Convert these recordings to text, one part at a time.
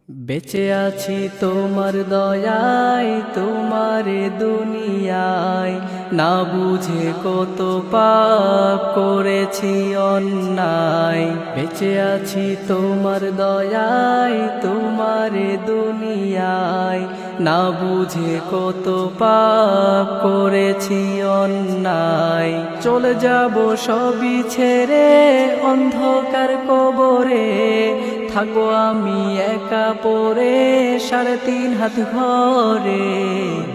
বেঁচে আছি তোমার দয়ায়, তোমার দুনিয়ায়, না বুঝে কত পাপ করেছি অন্যায়। বেঁচে আছি তোমার দয়ায়, তোমার দুনিয়ায়, না বুঝে কত পাপ করেছি অন্যায়। চলে যাব সবই ছেড়ে অন্ধকার কবরে, থাকবো আমি একা পড়ে 3.5 হাত ঘরে।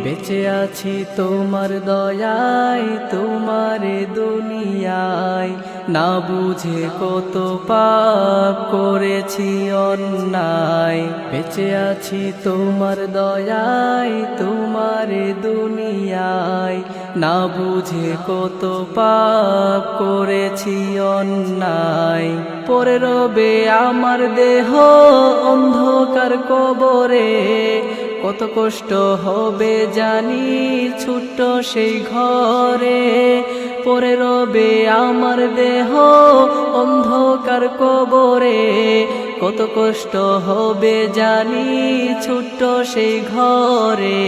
বেঁচে আছি তোমার দয়ায়, তোমার দুনিয়ায়, না বুঝে কত পাপ করেছি অন্যায়। বেঁচে আছি তোমার দয়ায়, তোমার দুনিয়ায়, না বুঝে কত পাপ করেছি অন্যায়। পরে রবে আমার দেহ অন্ধকার কবরে, কত কষ্ট হবে জানি ছোট্ট সেই ঘরে। পরে রবে আমার দেহ অন্ধকার কবরে, কত কষ্ট হবে জানি ছোট্ট সেই ঘরে।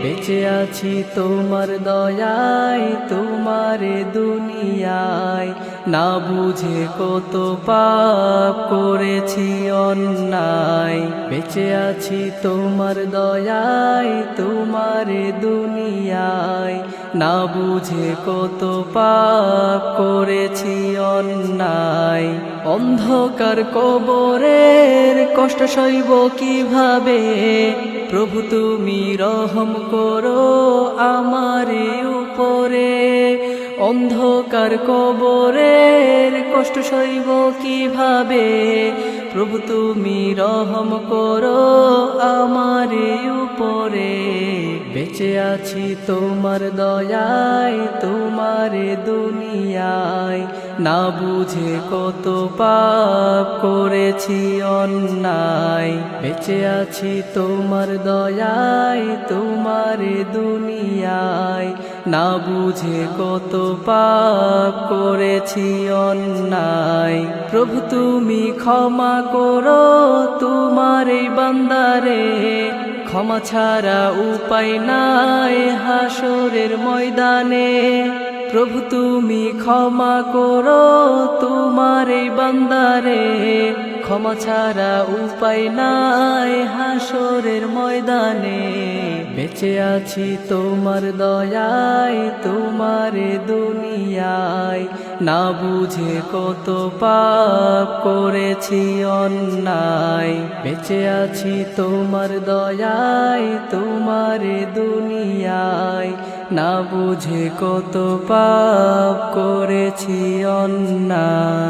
বেঁচে আছি তোমার দয়ায়, তোমার দুনিয়ায়, না বুঝে কত পাপ করেছি অন্যায়। বেঁচে আছি তোমার দয়ায়, তোমার দুনিয়ায়, না বুঝে কত পাপ করেছি অন্যায়। অন্ধকার কবরের কষ্ট সইব কিভাবে, প্রভু তুমি রহম করো আমার উপরে। অন্ধকার কবরের কষ্ট সইব কিভাবে, প্রভু তুমি রহম করো আমার উপরে। বেঁচে আছি তোমার দয়ায়, তোমার দুনিয়ায়, না বুঝে কত পাপ করেছি অন্যায়। বেঁচে আছি তোমার দয়ায়, তোমার দুনিয়ায়, না বুঝে কত পাপ করেছি অন্যায়। প্রভু তুমি ক্ষমা করো তোমার এই বান্দারে, ক্ষমা ছাড়া উপায় নাই হাসরের ময়দানে। প্রভু তুমি ক্ষমা করো তোমার এই বান্দারে, ক্ষমা ছাড়া উপায় নাই হাসরের ময়দানে। বেঁচে আছি তোমার দয়ায়, তোমার দুনিয়ায়, না বুঝে কত পাপ করেছি অন্যায়। বেঁচে আছি তোমার দয়ায়, তোমার দুনিয়ায়, না বুঝে কত পাপ করেছি অন্যায়।